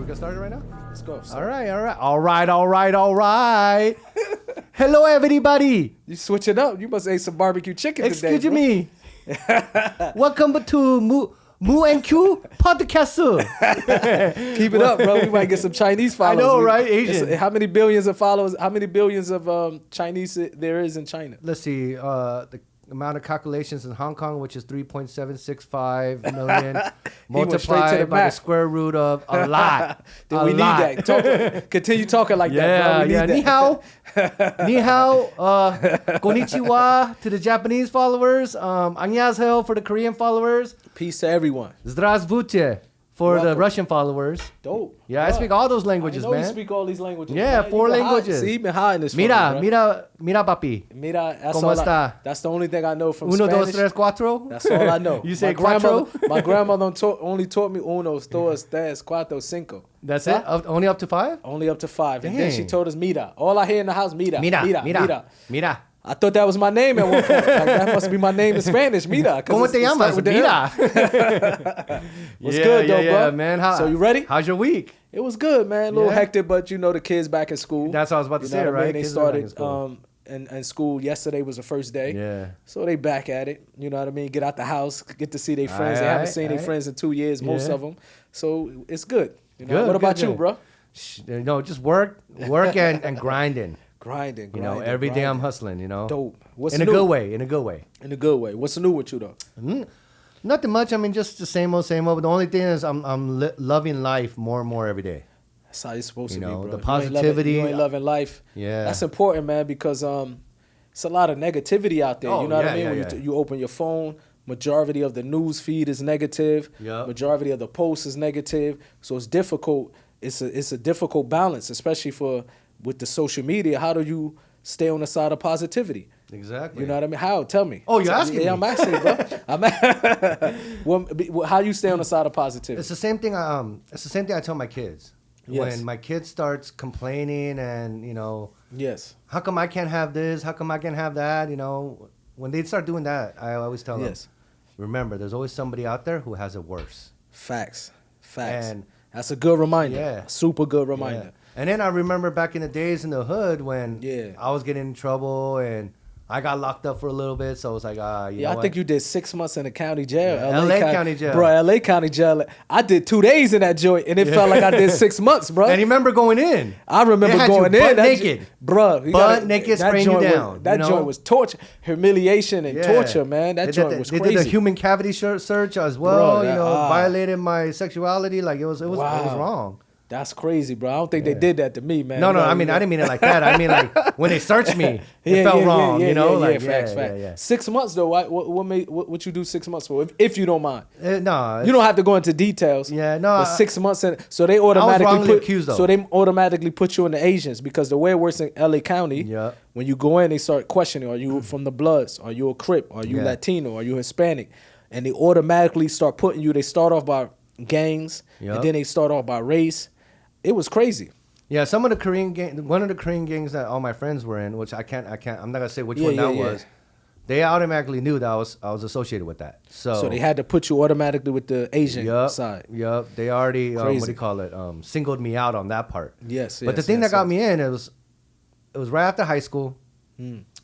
we're gonna start it right now? Let's go. All right. Hello, everybody. You switch it up. You must ate some barbecue chicken today. Excuse me. Welcome to MU2Q podcast. Keep it up, bro. We might get some Chinese followers. I know, right? Asian. How many billions of followers? How many billions of Chinese there is in China? Let's see. The amount of calculations in Hong Kong, which is 3.765 million, multiplied by the square root of a lot. Then we need that. Continue talking like that, bro. Yeah. Ni hao. Ni hao. Konnichiwa to the Japanese followers. Annyeonghaseyo for the Korean followers. Peace to everyone. Zdravstvuyte for Welcome. the Russian followers. Dope. Yeah, I speak all those languages, man. You speak all these languages. Yeah, man. 4 languages. See, you've been high in this. Mira, papi. Mira, ¿Cómo está? That's the only thing I know from Uno, Spanish. dos, tres, cuatro. That's all I know. You say cuatro? My grandmother only taught me uno, dos, tres, cuatro, cinco. That's it? Only up to 5? Only up to 5. Dang. And then she told us mira. All I hear in the house, mira. Mira. I thought that was my name at one point. Like, that must be my name in Spanish, mira. ¿Cómo te llamas? Mira. What's good, though, bro? Yeah, man. So you ready? How's your week? It was good, man. A little Yeah. hectic, but you know the kids back in school. That's what I was about to say, what I right? mean? They Kids are back in started school. in school. Yesterday was the first day. Yeah. So they back at it. You know what I mean? Get out the house, get to see their friends. They haven't seen their friends in 2 years, most Yeah. of them. So it's good. You know? Good, What about good. you, bro? No, just work and grinding. Grinding. You know, every day I'm hustling, you know. Dope. What's in a new? good way, in a good way. In a good way. What's new with you, though? Nothing much. I mean, just the same old. But the only thing is I'm loving life more and more every day. That's how you're supposed You to know, be, bro. the You ain't positivity. You ain't loving life. Yeah. That's important, man, because it's a lot of negativity out there. Oh, You know what I yeah, mean? yeah, When yeah. you open your phone, majority of the news feed is negative. Yup. Majority of the posts is negative. So it's difficult. It's a difficult balance, especially with the social media. How do you stay on the side of positivity? Exactly. You know what I mean? How? Tell me. Oh, you're asking me. I'm asking, bro. How you stay on the side of positivity? It's the same thing. It's the same thing I tell my kids. Yes. When my kid starts complaining and Yes. how come I can't have this? How come I can't have that? When they start doing that, I always tell them, remember, there's always somebody out there who has it worse. Facts. And that's a good reminder. Yeah. Super good reminder. Yeah. And then I remember back in the days in the hood when Yeah. I was getting in trouble and I got locked up for a little bit. So I was like, you know I what? think you did 6 months in the county jail. Yeah, LA County jail. Bro, LA County jail. I did 2 days in that joint, and it felt like I did 6 months, bro. And you remember going in? I remember They had going you in. butt naked. Bro. Butt naked, spraying you down. That joint was torture, humiliation, and torture, man. That joint was crazy. They did a human cavity search as well. Bro, violated my sexuality. Like it was wrong. That's crazy, bro. I don't think they did that to me, man. No. I mean, I didn't mean it like that. I mean, like when they searched me, it felt wrong. Facts. 6 months though. What you do 6 months for? If you don't mind. No, you don't have to go into details. Yeah, no. But 6 months in, so they automatically put you in the Asians because the way it works in LA County. Yeah. When you go in, they start questioning: Are you from the Bloods? Are you a Crip? Are you Latino? Are you Hispanic? And they automatically start putting you. They start off by gangs, and then they start off by race. It was crazy. Yeah, some of the Korean one of the Korean gangs that all my friends were in, which I'm not gonna say which one that was. They automatically knew that I was associated with that. So they had to put you automatically with the Asian side. Yep. They already what do you call it? Singled me out on that part. Yes. But the thing that got me in, it was right after high school.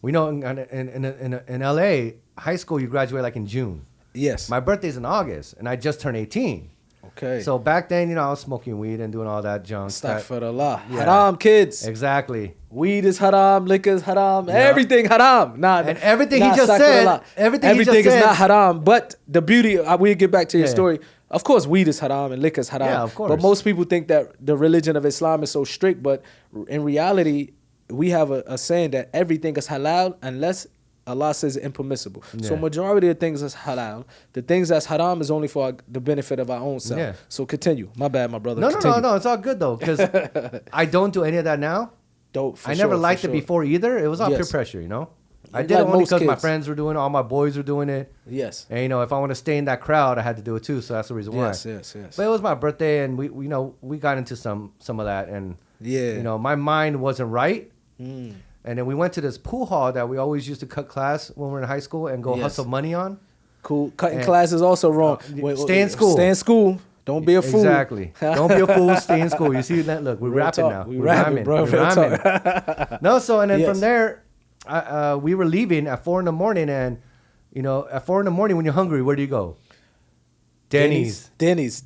We know in LA, high school you graduate like in June. Yes. My birthday's in August, and I just turned 18. Okay. So back then, I was smoking weed and doing all that junk. Astaghfirullah. Haram, kids. Exactly. Weed is haram, liquor is haram, everything haram. And everything he just said, everything is not haram. But the beauty, we'll get back to your story. Of course, weed is haram and liquor is haram. Yeah, of course. But most people think that the religion of Islam is so strict. But in reality, we have a saying that everything is halal unless Allah says it's impermissible. Yeah. So majority of things is halal. The things that's haram is only for the benefit of our own self. Yeah. So continue. My bad, my brother. No. Continue. It's all good though, because I don't do any of that now. Dope. I never liked it before either. It was all peer pressure, I did it only because my friends were doing it, all my boys were doing it. Yes. And if I want to stay in that crowd, I had to do it too. So that's the reason why. Yes. But it was my birthday, and we got into some of that, and my mind wasn't right. And then we went to this pool hall that we always used to cut class when we were in high school and go hustle money on. Cool. Cutting class is also wrong. Stay in school. Stay in school. Don't be a fool. Exactly. Don't be a fool. Stay in school. You see that? Look, we're rapping talk. now. We're rapping, bro. We're rhyming. No, so and then from there, we were leaving at 4 a.m, and you know, at 4 a.m, when you're hungry, where do you go? Denny's, bro. I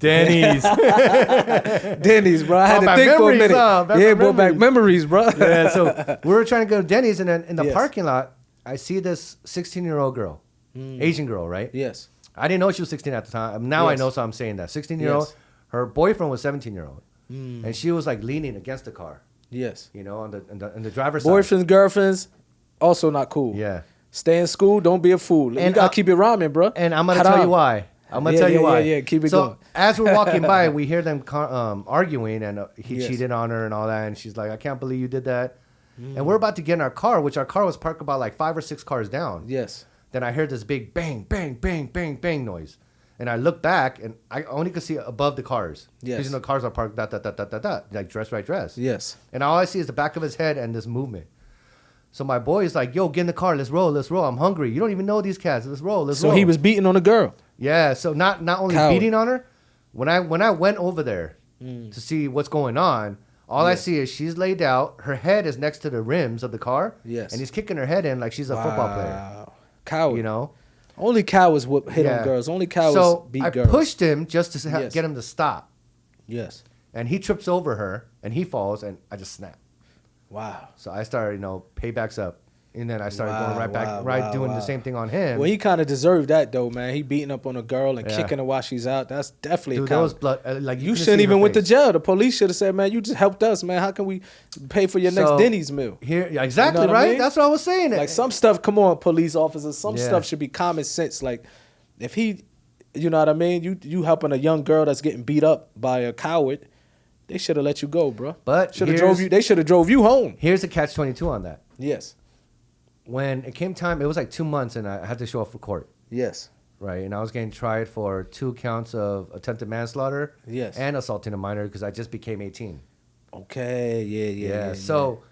had to think for a minute. Yeah, brought back memories, bro. Yeah, so we were trying to go to Denny's, and then in the parking lot, I see this 16-year-old girl, Asian girl, right? Yes. I didn't know she was 16 at the time. Now I know, so I'm saying that 16-year-old. Yes. Her boyfriend was 17-year-old, and she was like leaning against the car. Yes. You know, on the driver's side. Boyfriends, girlfriends, also not cool. Yeah. Stay in school. Don't be a fool. And you gotta keep it rhyming, bro. And I'm gonna tell you why. I'm gonna tell you why. Yeah, keep it going. As we're walking by, we hear them arguing, and he cheated on her and all that, and she's like, "I can't believe you did that." And we're about to get in our car, which our car was parked about like 5 or 6 cars down. Yes. Then I heard this big bang, bang, bang, bang, bang noise. And I look back, and I only could see above the cars. Yes. Because, you know, cars are parked, like dress, right, dress. Yes. And all I see is the back of his head and this movement. So my boy is like, yo, get in the car. Let's roll. I'm hungry. You don't even know these cats. Let's roll. So he was beating on the girl. Yeah. So not only beating on her, when I went over there to see what's going on, all I see is she's laid out. Her head is next to the rims of the car. Yes. And he's kicking her head in like she's a football player. Coward. You know? Only cowards hit on girls. Only cowards beat girls. So I pushed him just to get him to stop. Yes. And he trips over her, and he falls, and I just snap. Wow. So I started, you know, paybacks up. And then I started going right back, doing the same thing on him. Well, he kind of deserved that, though, man. He beating up on a girl and kicking her while she's out. That's definitely a coward. There was blood. Like you shouldn't even went to jail. The police should have said, man, you just helped us, man. How can we pay for your next Denny's meal? Exactly, you know right? I mean? That's what I was saying. Like some stuff, come on, police officers. Some stuff should be common sense. Like if he, you know what I mean? You helping a young girl that's getting beat up by a coward. They should have let you go, bro. But they should have drove you home. Here's the catch-22 on that. Yes. When it came time, it was like 2 months, and I had to show up for court. Yes. Right, and I was getting tried for 2 counts of attempted manslaughter. Yes. And assaulting a minor because I just became 18. Okay. Yeah. So,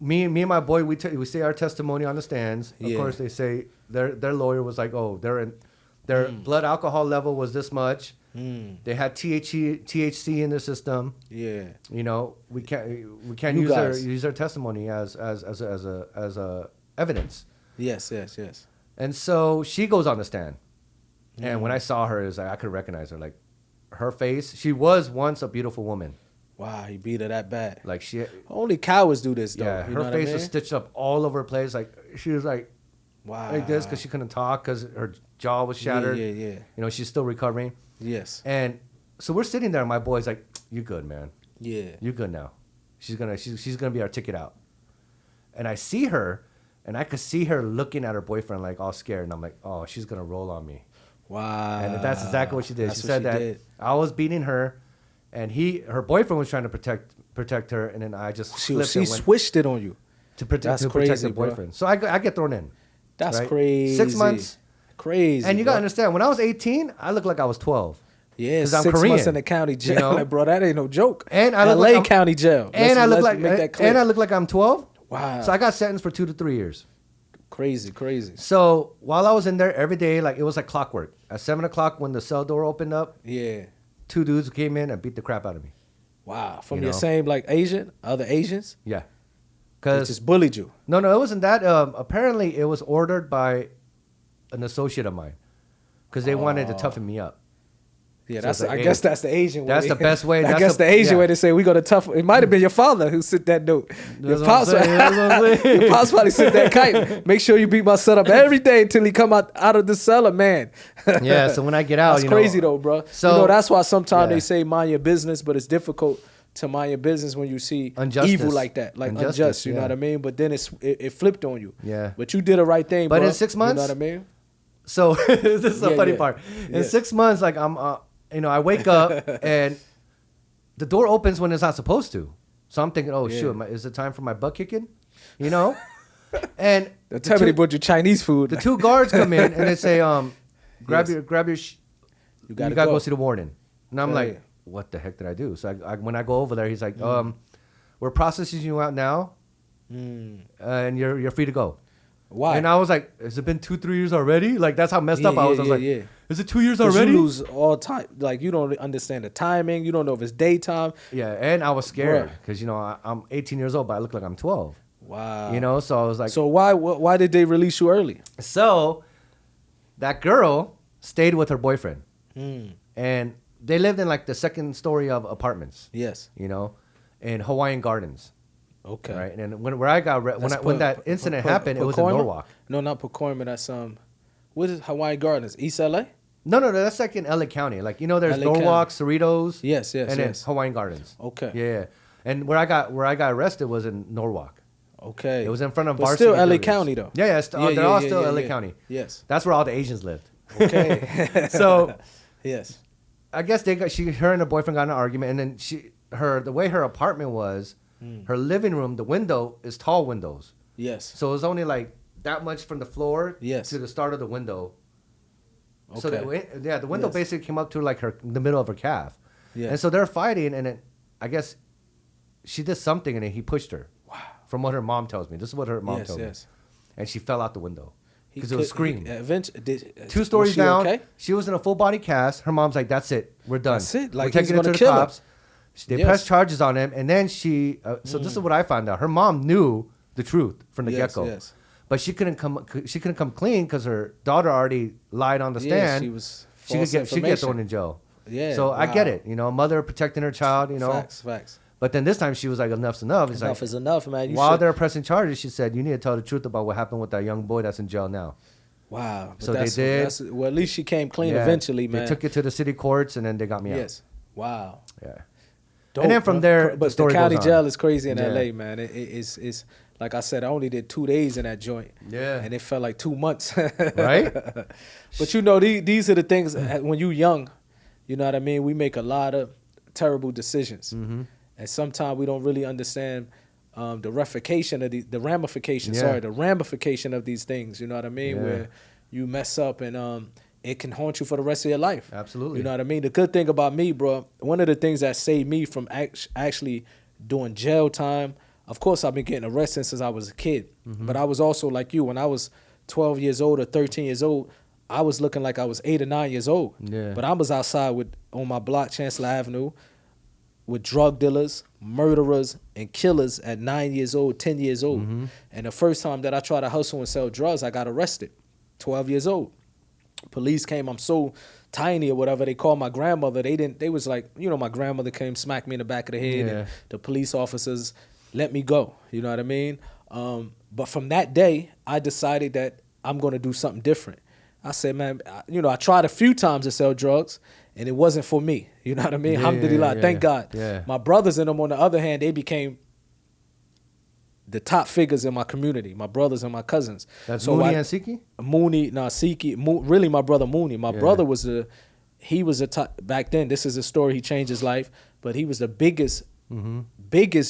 me and my boy, we say our testimony on the stands. Of course, they say their lawyer was like, oh, their blood alcohol level was this much. They had THC in their system. Yeah. You know, we can't use their testimony as a evidence. Yes. And so she goes on the stand. And when I saw her, it was like I could recognize her. Like her face, she was once a beautiful woman. Wow, he beat her that bad. Like only cowards do this though. Yeah, her face was stitched up all over the place. Like she was like like this because she couldn't talk because her jaw was shattered. Yeah. You know, she's still recovering. Yes. And so we're sitting there, and my boy's like, "You good, man? Yeah. You good now? She's gonna be our ticket out." And I see her, and I could see her looking at her boyfriend like all scared, and I'm like, "Oh, she's gonna roll on me." Wow. And that's exactly what she did. She said that I was beating her, and her boyfriend was trying to protect her, and then I just she switched it on you to protect her boyfriend. Bro. So I get thrown in. That's crazy. 6 months. Crazy. And you gotta understand, when I was 18, I looked like I was 12. Yeah, 6 months in the county jail, you know? Like, bro. That ain't no joke. And I LA County Jail. And I look like I'm 12. Wow. So I got sentenced for 2 to 3 years. Crazy. So while I was in there every day, like it was like clockwork. At 7 o'clock when the cell door opened up, 2 dudes came in and beat the crap out of me. Wow. From your same like other Asians? Yeah. They just bullied you. No, it wasn't that. Apparently it was ordered by an associate of mine because they wanted to toughen me up. Yeah, so I guess that's the Asian way. That's the best way. I guess the Asian way to say we got to toughen. It might have been your father who sent that note. Your pops probably sent that kite. Make sure you beat my son up every day until he come out of the cellar, man. Yeah, so when I get out, that's crazy though, bro. So that's why sometimes they say mind your business, but it's difficult to mind your business when you see evil like that, like unjust. You know what I mean? But then it flipped on you. Yeah. But you did the right thing, bro. But in 6 months, you know what I mean? So this is the funny part. In 6 months, like I'm, I wake up and the door opens when it's not supposed to. So I'm thinking, oh shoot, is it time for my butt kicking? You know? And tell me they brought you Chinese food. The 2 guards come in and they say, grab your you gotta go see the warden. And I'm like, what the heck did I do? So when I go over there, he's like, we're processing you out now, and you're free to go. Why? And I was like, has it been 2-3 years already? Like, that's how messed up I was. I was like, is it 2 years already? You lose all time. Like, you don't understand the timing. You don't know if it's daytime. Yeah, and I was scared because, you know, I'm 18 years old, but I look like I'm 12. Wow. You know, so I was like. So why did they release you early? So that girl stayed with her boyfriend. Mm. And they lived in like the second story of apartments. Yes. You know, in Hawaiian Gardens. Okay. Right. And when that incident happened, it was in Norwalk. No, not Pacoima. That's what is Hawaiian Gardens? East LA? No, that's like in LA County. Like, you know, there's Norwalk, Cerritos. Yes. And then Hawaiian Gardens. Okay. Yeah. And where I got arrested was in Norwalk. Okay. It was in front of but Varsity. Still LA Buildings. County though. Yeah. They're all still LA County. Yes. That's where all the Asians lived. Okay. So. Yes. I guess her and her boyfriend got in an argument, and then the way her apartment was, her living room, the window is tall windows. Yes. So it was only like that much from the floor to the start of the window. Okay. So the window basically came up to like the middle of her calf. Yeah. And so they're fighting, and I guess she did something, and then he pushed her. Wow. From what her mom tells me, this is what her mom told me. And she fell out the window. Because it was screaming. 2 stories down. Okay? She was in a full body cast. Her mom's like, "That's it. We're done. That's it. Like, we're taking it to the cops." They pressed charges on him, and then she. So this is what I found out. Her mom knew the truth from the get-go, but she couldn't come. She couldn't come clean because her daughter already lied on the stand. She could get thrown in jail. Yeah. So I get it. You know, a mother protecting her child. You know. Facts. But then this time she was like, enough's enough. It's enough is enough, man. While they're pressing charges, she said, you need to tell the truth about what happened with that young boy that's in jail now. Wow. So they did. Well, at least she came clean eventually, man. They took it to the city courts, and then they got me out. Yes. Wow. Yeah. And then from there, but the county jail is crazy in LA, man. It's like I said, I only did 2 days in that joint. Yeah. And it felt like 2 months. Right? But you know, these are the things when you young, you know what I mean? We make a lot of terrible decisions. Mm-hmm. And sometimes we don't really understand the ramification of the ramification of these things. You know what I mean? Yeah. Where you mess up and it can haunt you for the rest of your life. Absolutely. You know what I mean? The good thing about me, bro, one of the things that saved me from actually doing jail time, of course, I've been getting arrested since I was a kid. Mm-hmm. But I was also like you. When I was 12 years old or 13 years old, I was looking like I was 8 or 9 years old. Yeah. But I was outside on my block, Chancellor Avenue, with drug dealers, murderers, and killers at 9 years old, 10 years old. Mm-hmm. And the first time that I tried to hustle and sell drugs, I got arrested, 12 years old. Police came, I'm so tiny or whatever, they called my grandmother. They was like, you know, my grandmother came, smacked me in the back of the head, and the police officers let me go, you know what I mean? But from that day, I decided that I'm going to do something different. I said, man, I tried a few times to sell drugs, and it wasn't for me. You know what I mean? Alhamdulillah, thank God. Yeah. My brothers and them, on the other hand, they became the top figures in my community, my brothers and my cousins. That's Mooney and Siki? Siki, really my brother Mooney. My brother was he was a top, back then, this is a story, he changed his life, but he was the biggest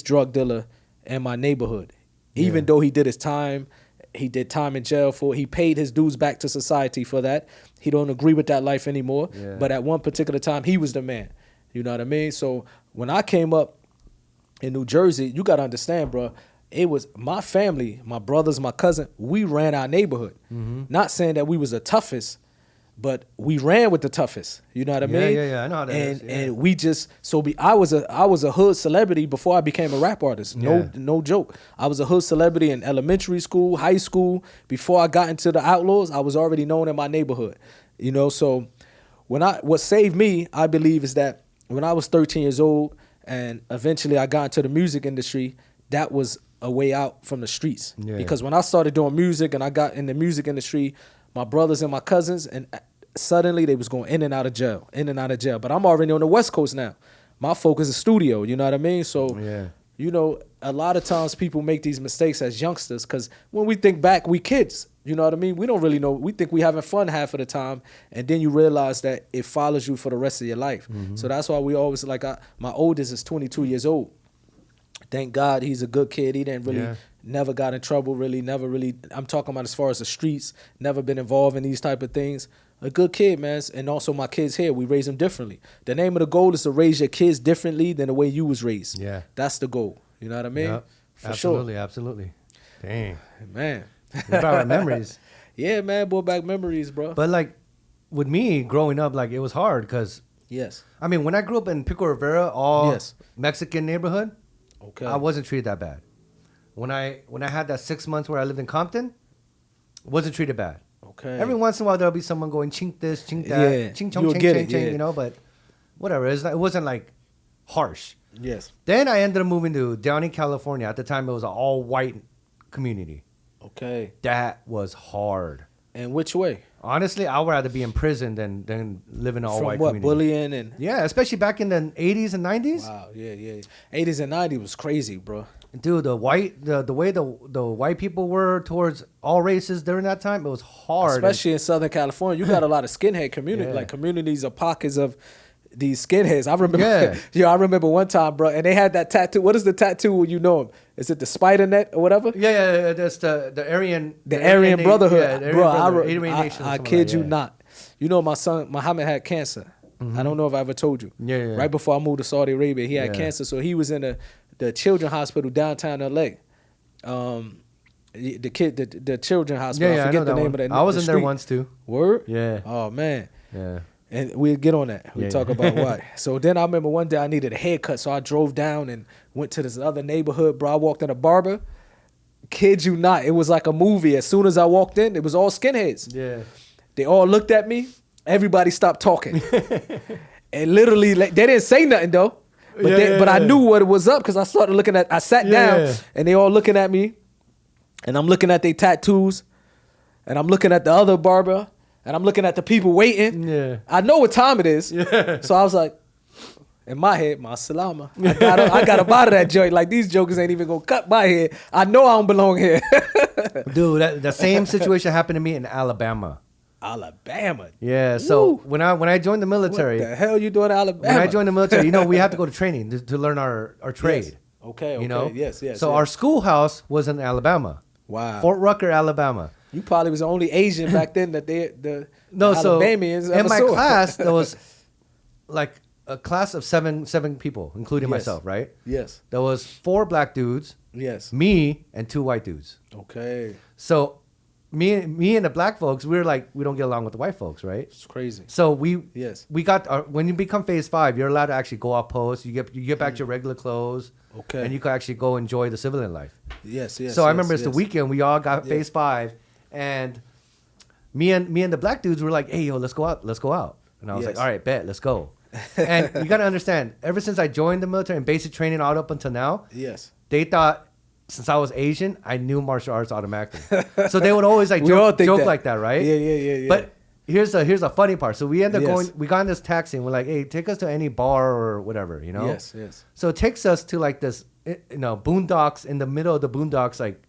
drug dealer in my neighborhood. Even though he did his time, he did time in jail he paid his dues back to society for that. He don't agree with that life anymore. Yeah. But at one particular time, he was the man. You know what I mean? So when I came up in New Jersey, you got to understand, bro, it was my family, my brothers, my cousin, we ran our neighborhood. Mm-hmm. Not saying that we was the toughest, but we ran with the toughest. You know what I mean? Yeah, I know how that is. And we just I was a hood celebrity before I became a rap artist. No joke. I was a hood celebrity in elementary school, high school. Before I got into the Outlaws, I was already known in my neighborhood. You know, so what saved me, I believe, is that when I was 13 years old and eventually I got into the music industry, that was a way out from the streets. Yeah. Because when I started doing music and I got in the music industry, my brothers and my cousins, and suddenly they was going in and out of jail. But I'm already on the West Coast now. My focus is studio, you know what I mean? So, you know, a lot of times people make these mistakes as youngsters because when we think back, we kids, you know what I mean? We don't really know. We think we having fun half of the time, and then you realize that it follows you for the rest of your life. Mm-hmm. So that's why we always, like, my oldest is 22 years old. Thank God he's a good kid. He didn't really, never got in trouble, never really, I'm talking about as far as the streets, never been involved in these type of things. A good kid, man. And also my kids here, we raise them differently. The name of the goal is to raise your kids differently than the way you was raised. Yeah. That's the goal. You know what I mean? Yep. Absolutely. Dang. Man. It brought back memories. Yeah, man, brought back memories, bro. But like with me growing up, like it was hard because yes, I mean when I grew up in Pico Rivera, all Mexican neighborhood, okay, I wasn't treated that bad. When I had that 6 months where I lived in Compton, wasn't treated bad. Okay. Every once in a while there'll be someone going chink this, chink that, chink chong, chink chink chink, you know. But whatever, it wasn't like harsh. Yes. Then I ended up moving to Downey, California. At the time, it was an all-white community. Okay. That was hard. And which way? Honestly, I would rather be in prison than live in an all-white From what, community. bullying and... Yeah, especially back in the 80s and 90s. Wow, yeah. 80s and 90s was crazy, bro. Dude, the way the white people were towards all races during that time, it was hard. Especially in Southern California. You got a lot of skinhead community, like communities or pockets of these skinheads. I remember, I remember one time, bro, and they had that tattoo. What is the tattoo when you know them? Is it the spider net or whatever? Yeah, that's the Aryan. The Aryan Brotherhood. Yeah, bro, I kid you not. You know, my son, Muhammad, had cancer. Mm-hmm. I don't know if I ever told you. Yeah. Right before I moved to Saudi Arabia, he had cancer. So he was in the children's hospital downtown L.A. The children's hospital. I forget the name of that. I was in there once too. Word? Yeah. Oh, man. Yeah. And we'll get on that. We'll talk about why. So then I remember one day I needed a haircut, so I drove down and went to this other neighborhood, bro. I walked in a barber. Kid you not, it was like a movie. As soon as I walked in, it was all skinheads. Yeah. They all looked at me. Everybody stopped talking. And literally, like, they didn't say nothing though. But I knew what it was up because I started looking at. I sat down and they all looking at me, and I'm looking at their tattoos, and I'm looking at the other barber. And I'm looking at the people waiting. Yeah. I know what time it is. Yeah. So I was like, in my head, ma salama. I got up out of that joint. Like, these jokers ain't even gonna cut my head. I know I don't belong here. Dude, the same situation happened to me in Alabama. Alabama. Yeah. So when I joined the military. What the hell you doing in Alabama? When I joined the military, we had to go to training to learn our trade. Yes. Okay. You know? Yes. So our schoolhouse was in Alabama. Wow. Fort Rucker, Alabama. You probably was the only Asian back then that the Alabamians ever in my class there was like a class of seven people, including myself, right? Yes. There was 4 black dudes. Yes. Me and 2 white dudes. Okay. So me and the black folks, we were like, we don't get along with the white folks, right? It's crazy. So we got when you become phase 5, you're allowed to actually go off post. You get back to your regular clothes. Okay. And you can actually go enjoy the civilian life. Yes. So I remember it's the weekend. We all got phase 5. And me and the black dudes were like, hey, yo, let's go out. And I was like, all right, bet, let's go. And you got to understand, ever since I joined the military and basic training all up until now, they thought since I was Asian, I knew martial arts automatically. So they would always like joke like that, right? Yeah. But here's a funny part. So we ended up we got in this taxi and we're like, hey, take us to any bar or whatever, you know? Yes. So it takes us to like this, boondocks, in the middle of the boondocks, like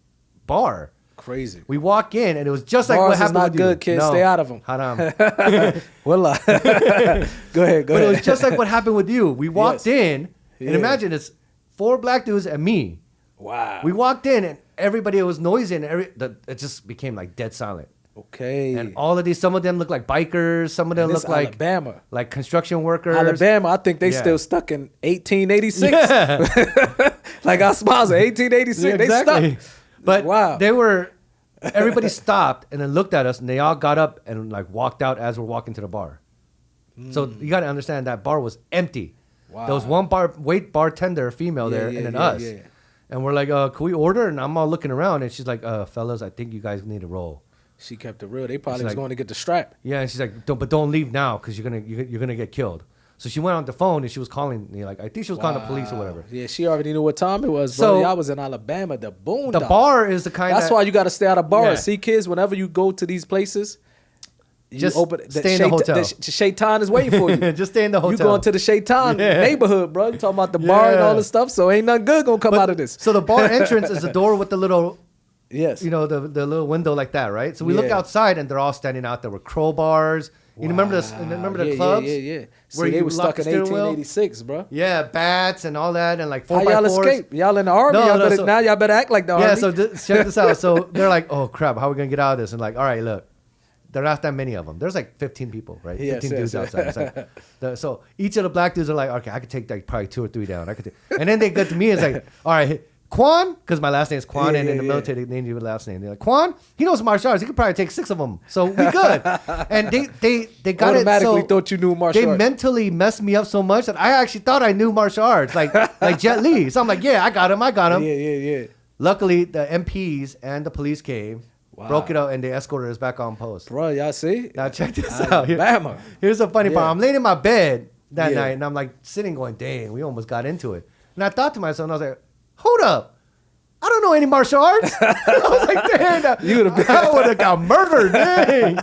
bar. Crazy. We walk in and it was just like Bars what happened is not with good, you. kids. No. Stay out of them. Haram. Wallah. Go ahead. But it was just like what happened with you. We walked in and imagine it's 4 black dudes and me. Wow. We walked in and everybody was noisy and it just became like dead silent. Okay. And all of these, some of them look like bikers, some of them look like Alabama, like construction workers. Alabama, I think they still stuck in 1886. Yeah. Like our smiles are 1886. Yeah, exactly. They stuck. But everybody stopped and then looked at us and they all got up and like walked out as we're walking to the bar. So you got to understand that bar was empty. Wow. There was one bartender, female there, and then us. Yeah. And we're like, can we order? And I'm all looking around and she's like, fellas, I think you guys need a roll. She kept it real. They probably was going to get the strap. Yeah, and she's like, don't leave now because you're gonna get killed. So she went on the phone and she was calling me, like, I think she was calling the police or whatever. Yeah, she already knew what time it was, bro. So I was in Alabama, the boondocks. The bar is the kind That's why you got to stay out of bars. Yeah. See, kids, whenever you go to these places, just stay in the hotel. The shaitan is waiting for you. Just stay in the hotel. You going to the shaitan neighborhood, bro. You talking about the bar and all this stuff, so ain't nothing good going to come out of this. So the bar entrance is a door with the little... Yes. The little window like that, right? So we look outside and they're all standing out there with crowbars. You remember this? Remember the clubs? Yeah. Where they were stuck in 1886, bro. Yeah, bats and all that, and like 4x4s. How y'all escape? Y'all in the army? Now y'all better act like the army. Yeah, so check this out. So they're like, oh crap, how are we gonna get out of this? And like, all right, look, there are not that many of them. There's like 15 people, right? 15 dudes outside. It's like, so each of the black dudes are like, okay, I could take like probably 2 or 3 down. And then they get to me and it's like, all right, Quan, because my last name is Quan, and in the military they named you with last name. They're like, Quan, he knows martial arts. He could probably take 6 of them, so we good. And they got automatically it. So thought you knew martial arts. They mentally messed me up so much that I actually thought I knew martial arts, like Jet Li. So I'm like, yeah, I got him. Yeah. Luckily, the MPs and the police came, broke it up, and they escorted us back on post. Bro, y'all see? Now check this out. Alabama. Here's the funny part. I'm laying in my bed that night, and I'm like sitting going, dang, we almost got into it. And I thought to myself, and I was like, hold up. I don't know any martial arts. I was like, damn, I would have got murdered. Dang.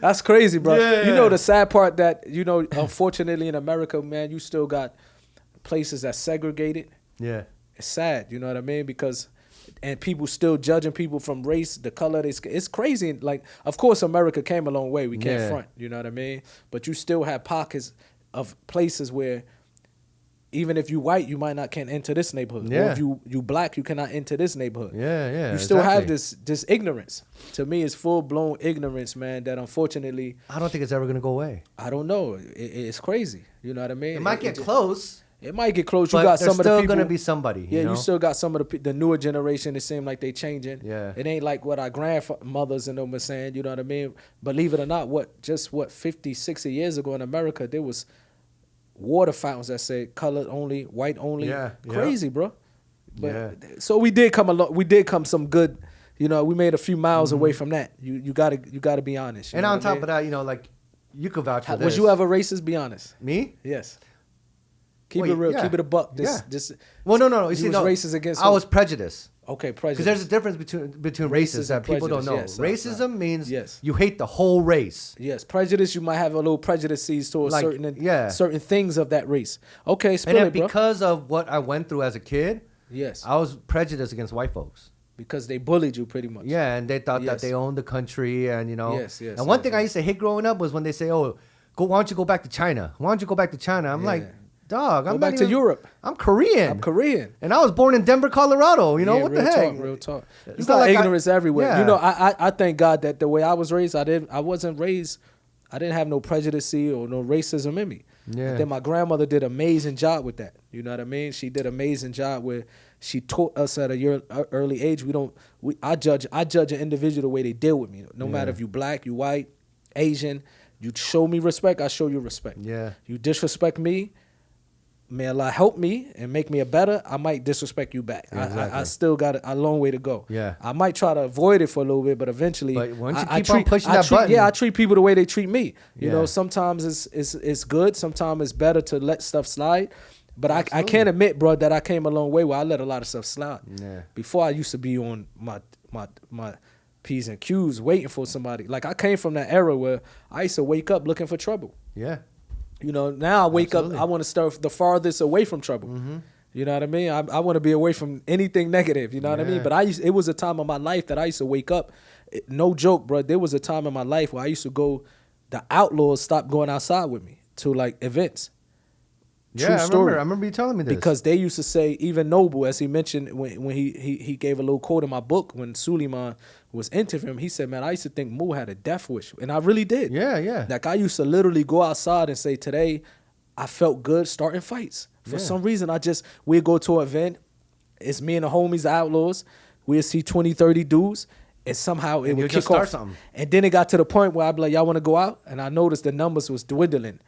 That's crazy, bro. Yeah. You know the sad part that, you know, unfortunately in America, man, you still got places that's segregated. Yeah. It's sad, you know what I mean? Because, and people still judging people from race, the color, it's crazy. Like, of course, America came a long way. We can't front, you know what I mean? But you still have pockets of places where even if you white, you might not can enter this neighborhood. Yeah. Or if you black, you cannot enter this neighborhood. Yeah. You still have this ignorance. To me, it's full-blown ignorance, man, that unfortunately... I don't think it's ever going to go away. I don't know. It's crazy. You know what I mean? It might get close. It might get close. But You got some of the people... still going to be somebody. Yeah, you know? you still got some of the newer generation. It seems like they changing. Yeah. It ain't like what our grandmothers and them were saying, you know what I mean? Believe it or not, 50, 60 years ago in America, there was... water fountains that said colored only, white only. Crazy, bro. But so we did come some good, you know, we made a few miles away from that. You gotta be honest. And on top of that, you know, like you could vouch for this. Was you ever racist? Be honest. Me? Yes. Keep it real. Keep it a buck. Well, no. You see, racist against. I was prejudiced. Okay, prejudice. Because there's a difference between races that people don't know. Yes, racism means you hate the whole race. Yes, prejudice. You might have a little prejudices towards certain things of that race. Okay, spill and it, bro. Because of what I went through as a kid, yes, I was prejudiced against white folks. Because they bullied you pretty much. Yeah, and they thought that they owned the country, and you know. Yes. And one thing I used to hate growing up was when they say, "Oh, why don't you go back to China? Why don't you go back to China?" I'm like, dog, I'm back to Europe. I'm Korean. And I was born in Denver, Colorado. You know what the heck? Real talk. It's got not like ignorance everywhere. Yeah. You know, I thank God that the way I was raised, I didn't have no prejudice or no racism in me. Yeah. But then my grandmother did an amazing job with that. You know what I mean? She did an amazing job where she taught us at a early age. I judge an individual the way they deal with me. No matter if you black, you white, Asian, you show me respect, I show you respect. Yeah. You disrespect me, may Allah help me and make me a better, I might disrespect you back. Exactly. I still got a long way to go. Yeah. I might try to avoid it for a little bit, but eventually... But once you keep on pushing that button... Yeah, I treat people the way they treat me. You know, sometimes it's good. Sometimes it's better to let stuff slide. But I can't admit, bro, that I came a long way where I let a lot of stuff slide. Yeah. Before, I used to be on my P's and Q's waiting for somebody. Like, I came from that era where I used to wake up looking for trouble. Yeah. You know, now I wake up, I want to start the farthest away from trouble. Mm-hmm. You know what I mean? I want to be away from anything negative. You know what I mean? But it was a time of my life that I used to wake up. No joke, bro. There was a time in my life where I used to go, the outlaws stopped going outside with me to like events. True story. I remember you telling me this. Because they used to say, even Noble, as he mentioned when he gave a little quote in my book, when Suleiman was interviewing him, he said, man, I used to think Mu had a death wish. And I really did. Yeah. Like, I used to literally go outside and say, today, I felt good starting fights. For some reason, we'd go to an event. It's me and the homies, the outlaws. We'd see 20, 30 dudes. And somehow it would kick off. Something. And then it got to the point where I'd be like, y'all want to go out? And I noticed the numbers was dwindling.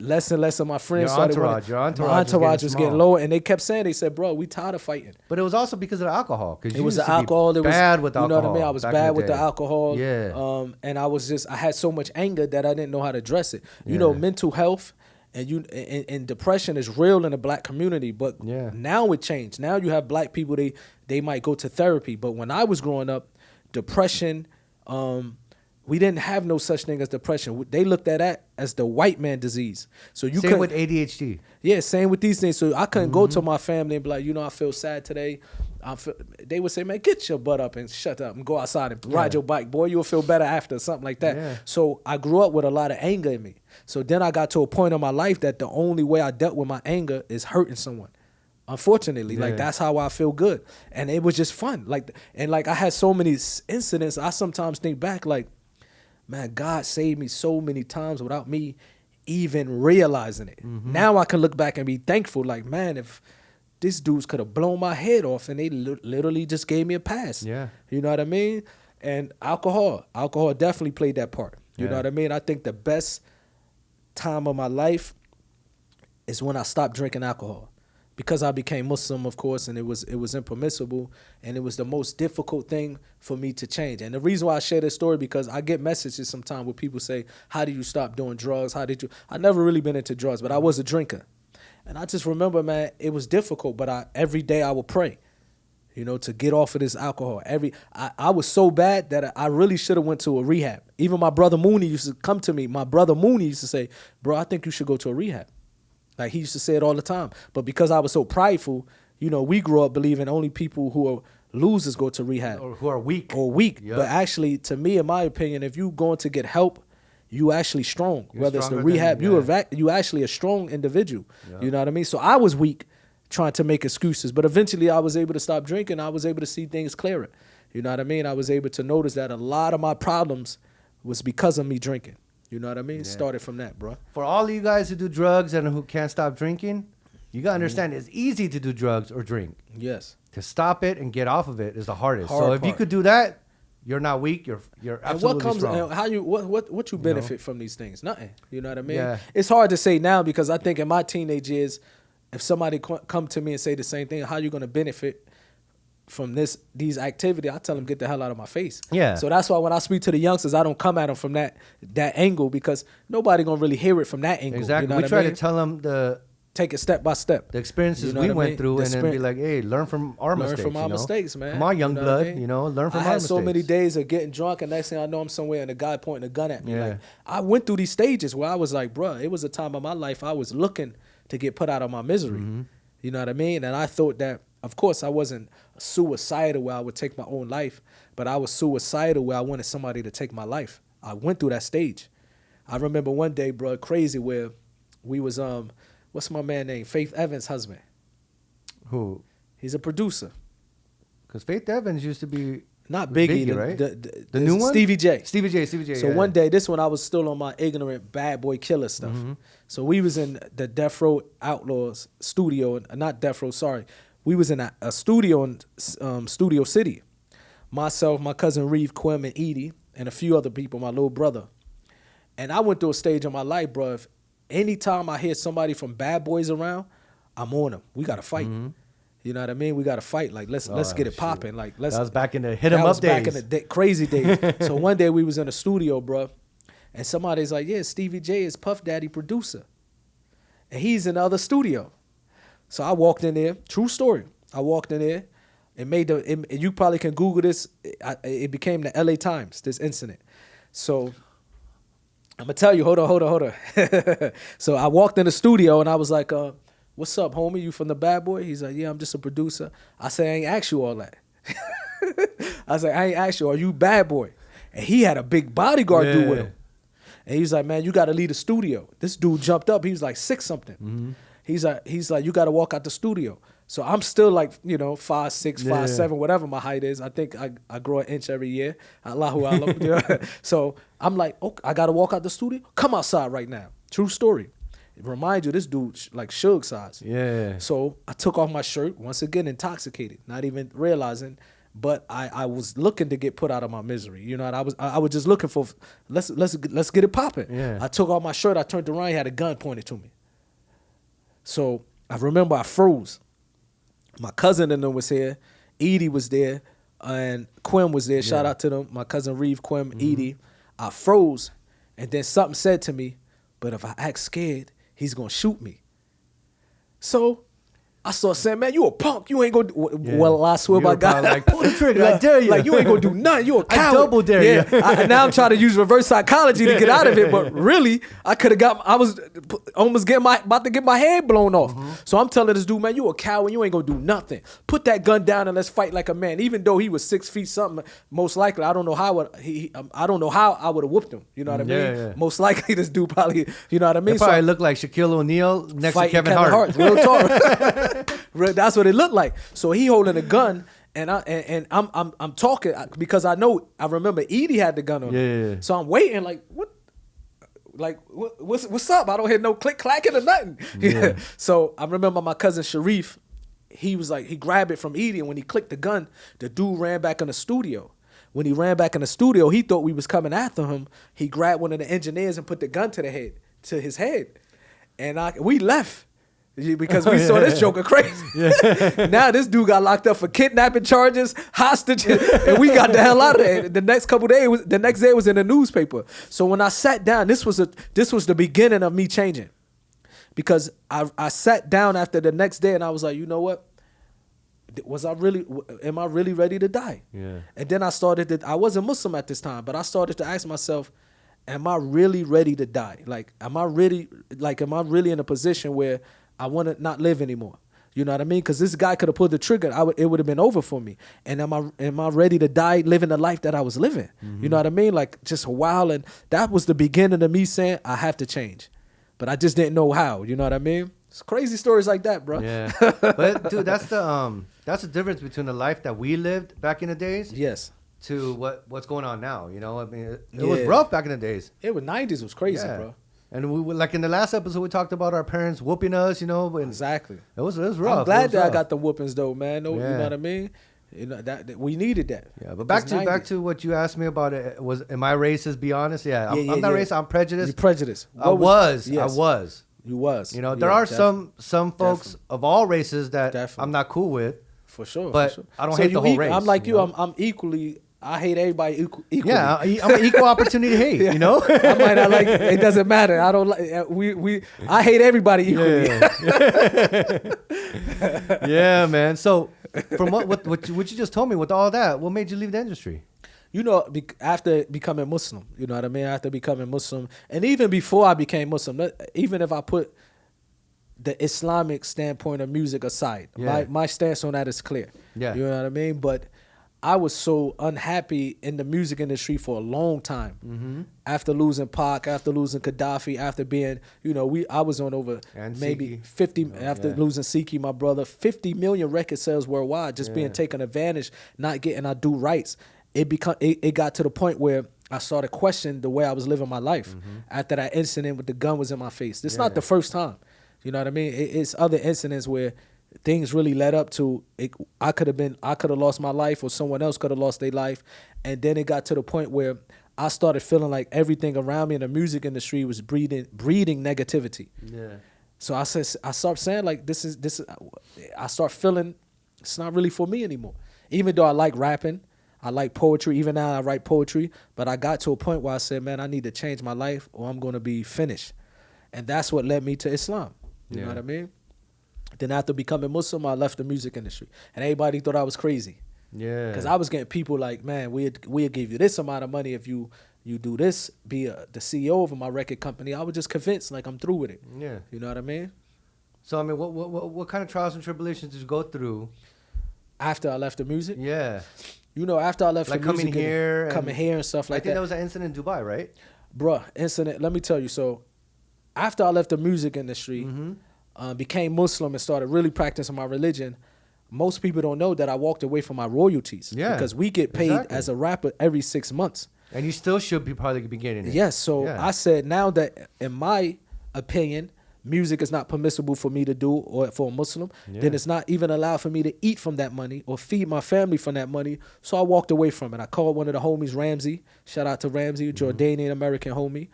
Less and less of my friends Your entourage was getting lower, and they said, bro, we tired of fighting. But it was also because of the alcohol. It was the alcohol. It was bad with alcohol. You know what I mean? I was bad with the alcohol. Yeah. And I had so much anger that I didn't know how to address it. You know, mental health and depression is real in the black community, but now it changed. Now you have black people, they might go to therapy. But when I was growing up, depression, we didn't have no such thing as depression. They looked at that as the white man disease. So you same with ADHD. Yeah, same with these things. So I couldn't go to my family and be like, you know, I feel sad today. They would say, man, get your butt up and shut up and go outside and ride your bike. Boy, you'll feel better after, something like that. Yeah. So I grew up with a lot of anger in me. So then I got to a point in my life that the only way I dealt with my anger is hurting someone. Unfortunately, like, that's how I feel good. And it was just fun. Like I had so many incidents. I sometimes think back like, man, God saved me so many times without me even realizing it. Mm-hmm. Now I can look back and be thankful. Like, man, if These dudes could have blown my head off, and they literally just gave me a pass. Yeah. You know what I mean? And alcohol definitely played that part. You know what I mean? I think the best time of my life is when I stopped drinking alcohol, because I became Muslim, of course, and it was impermissible, and it was the most difficult thing for me to change. And the reason why I share this story, because I get messages sometimes where people say, how did you stop doing drugs? How did you? I never really been into drugs, but I was a drinker. And I just remember, man, it was difficult, but every day I would pray, you know, to get off of this alcohol. I was so bad that I really should have went to a rehab. Even my brother Mooney used to come to me. My brother Mooney used to say, bro, I think you should go to a rehab. Like, he used to say it all the time. But because I was so prideful, you know, we grew up believing only people who are losers go to rehab. Or who are weak. Yep. But actually, to me, in my opinion, if you going to get help, you actually strong. You're whether it's the rehab, you actually a strong individual. Yep. You know what I mean? So I was weak trying to make excuses. But eventually I was able to stop drinking. I was able to see things clearer. You know what I mean? I was able to notice that a lot of my problems was because of me drinking. You know what I mean? Yeah. It started from that, bro. For all of you guys who do drugs and who can't stop drinking, you got to understand it's easy to do drugs or drink. Yes. To stop it and get off of it is the hardest. So if you could do that, you're not weak. You're absolutely strong. And how you what you benefit from these things? Nothing. You know what I mean? Yeah. It's hard to say now, because I think in my teenage years, if somebody come to me and say the same thing, how you going to benefit from these activities? I tell them, get the hell out of my face. Yeah. So that's why when I speak to the youngsters, I don't come at them from that angle, because nobody gonna really hear it from that angle. Exactly. You know we try to tell them take it step by step. The experiences we went through, and then be like, hey, learn from our mistakes. Learn from our mistakes, man. Come on, young blood, learn from our mistakes. I had so many days of getting drunk, and next thing I know, I'm somewhere and a guy pointing a gun at me. Yeah. Like, I went through these stages where I was like, bruh, it was a time of my life I was looking to get put out of my misery. Mm-hmm. You know what I mean? And I thought that, of course, I wasn't suicidal where I would take my own life, but I was suicidal where I wanted somebody to take my life. I went through that stage. I remember one day, bro, crazy, where we was, what's my man name? Faith Evans' husband. Who? He's a producer. Because Faith Evans used to be... Not Biggie, right? The new one? Stevie J. Stevie J. So one day, this one I was still on my ignorant bad boy killer stuff. Mm-hmm. So we was in the Death Row Outlaws studio, not Death Row, sorry. We was in a studio in Studio City. Myself, my cousin Reeve, Quim, and Edie, and a few other people, my little brother. And I went through a stage in my life, bro. If anytime I hear somebody from Bad Boys around, I'm on them. We got to fight. Mm-hmm. You know what I mean? We got to fight. Like, let's get it popping. Like, that was back in the hit 'em up days. Back in the crazy days. So one day we was in a studio, bro, and somebody's like, yeah, Stevie J is Puff Daddy producer. And he's in the other studio. So I walked in there. True story. I walked in there and you probably can Google this. It became the LA Times, this incident. So I'm going to tell you, hold on. So I walked in the studio and I was like, what's up, homie? You from the Bad Boy? He's like, yeah, I'm just a producer. I said, I ain't asked you all that. I said, I ain't asked you, are you Bad Boy? And he had a big bodyguard dude with him. And he was like, man, you got to leave the studio. This dude jumped up. He was like 6'something". Mm-hmm. He's like, you got to walk out the studio. So I'm still like, 5'6", 5'7", whatever my height is. I think I grow an inch every year. Allahu Allah. So I'm like, okay, I got to walk out the studio? Come outside right now. True story. Remind you, this dude like Suge size. Yeah. So I took off my shirt, once again intoxicated, not even realizing, but I was looking to get put out of my misery. And I was just looking for let's get it popping. Yeah. I took off my shirt, I turned around, he had a gun pointed to me. So I remember I froze. My cousin and them was here, Edie was there, and Quim was there. Yeah. Shout out to them, my cousin Reeve, Quim, Edie. I froze, and then something said to me, but if I act scared, he's going to shoot me. So I started saying, man, you a punk. You ain't going to do... Yeah. Well, I swear by God. Like, pull the trigger. I dare you. Like, you ain't going to do nothing. You a coward. I double dare you. Now I'm trying to use reverse psychology to get out of it. But really, I was almost about to get my head blown off. Mm-hmm. So I'm telling this dude, man, you a coward. You ain't going to do nothing. Put that gun down and let's fight like a man. Even though he was 6 feet something, most likely, I don't know how I would have whooped him. You know what I mean? Yeah. Most likely, this dude probably, you know what I mean? He probably looked like Shaquille O'Neal next to Kevin Hart. Real talk. That's what it looked like. So he holding a gun, and I'm talking because I remember Edie had the gun on. Yeah. So I'm waiting, like what's up? I don't hear no click clacking or nothing. Yeah. So I remember my cousin Sharif, he was like, he grabbed it from Edie, and when he clicked the gun, the dude ran back in the studio. When he ran back in the studio, he thought we was coming after him. He grabbed one of the engineers and put the gun to his head. And we left because we saw this joker crazy. Now this dude got locked up for kidnapping charges, hostages, and we got the hell out of there. The next day it was in the newspaper. So when I sat down, this was the beginning of me changing. Because I sat down after the next day and I was like, you know what? Am I really ready to die? Yeah. And then I wasn't Muslim at this time, but I started to ask myself, am I really ready to die? Like, am I really in a position where I want to not live anymore? You know what I mean? Because this guy could have pulled the trigger. it would have been over for me. And am I ready to die living the life that I was living? Mm-hmm. You know what I mean? Like, just wild. And that was the beginning of me saying, I have to change. But I just didn't know how. You know what I mean? It's crazy stories like that, bro. Yeah. But, dude, that's the difference between the life that we lived back in the days. Yes. To what's going on now. You know, I mean, it was rough back in the days. It was 90s was crazy, bro. And we like in the last episode we talked about our parents whooping us, you know. Exactly. It was rough. I'm glad that I got the whoopings though, man. You know what I mean? You know that we needed that. Yeah, but back to what you asked me about. Am I racist? Be honest. Yeah, I'm not racist. I'm prejudiced. You're prejudiced. I was. You was. You know, there are some folks of all races that I'm not cool with. For sure. But I don't hate the whole race. I'm like you. I'm equally. I hate everybody equally. Yeah, I'm an equal opportunity hate. You know, I might not like. It doesn't matter. I don't like. I hate everybody equally. Yeah, man. So from what you just told me with all that, what made you leave the industry? You know, after becoming Muslim, you know what I mean? After becoming Muslim, and even before I became Muslim, even if I put the Islamic standpoint of music aside, my stance on that is clear. Yeah. You know what I mean? But I was so unhappy in the music industry for a long time. Mm-hmm. After losing Pac, after losing Gaddafi, after being, you know, I was on over and maybe Siki. 50, after losing Siki, my brother, 50 million record sales worldwide, just being taken advantage, not getting our due rights. It got to the point where I started questioning the way I was living my life after that incident with the gun was in my face. This is not the first time. You know what I mean? It's other incidents where things really led up to it. I could have lost my life, or someone else could have lost their life. And then it got to the point where I started feeling like everything around me in the music industry was breeding negativity. Yeah. So I started saying like this is I start feeling it's not really for me anymore. Even though I like rapping, I like poetry. Even now I write poetry, but I got to a point where I said, man, I need to change my life or I'm going to be finished. And that's what led me to Islam. You know what I mean? Then after becoming Muslim, I left the music industry. And everybody thought I was crazy. Yeah. Because I was getting people like, man, we'll give you this amount of money if you do this, be the CEO of my record company. I was just convinced, like, I'm through with it. Yeah. You know what I mean? So, I mean, what kind of trials and tribulations did you go through? After I left the music? Yeah. You know, after I left the music. Coming here and stuff like that. I think that was an incident in Dubai, right? Bruh, incident. Let me tell you. So, after I left the music industry, became Muslim and started really practicing my religion, most people don't know that I walked away from my royalties. Yeah. Because we get paid as a rapper every 6 months. And you still should be probably beginning it. Yes. So I said now that, in my opinion, music is not permissible for me to do or for a Muslim, then it's not even allowed for me to eat from that money or feed my family from that money. So I walked away from it. I called one of the homies, Ramsey. Shout out to Ramsey, Jordanian American homie.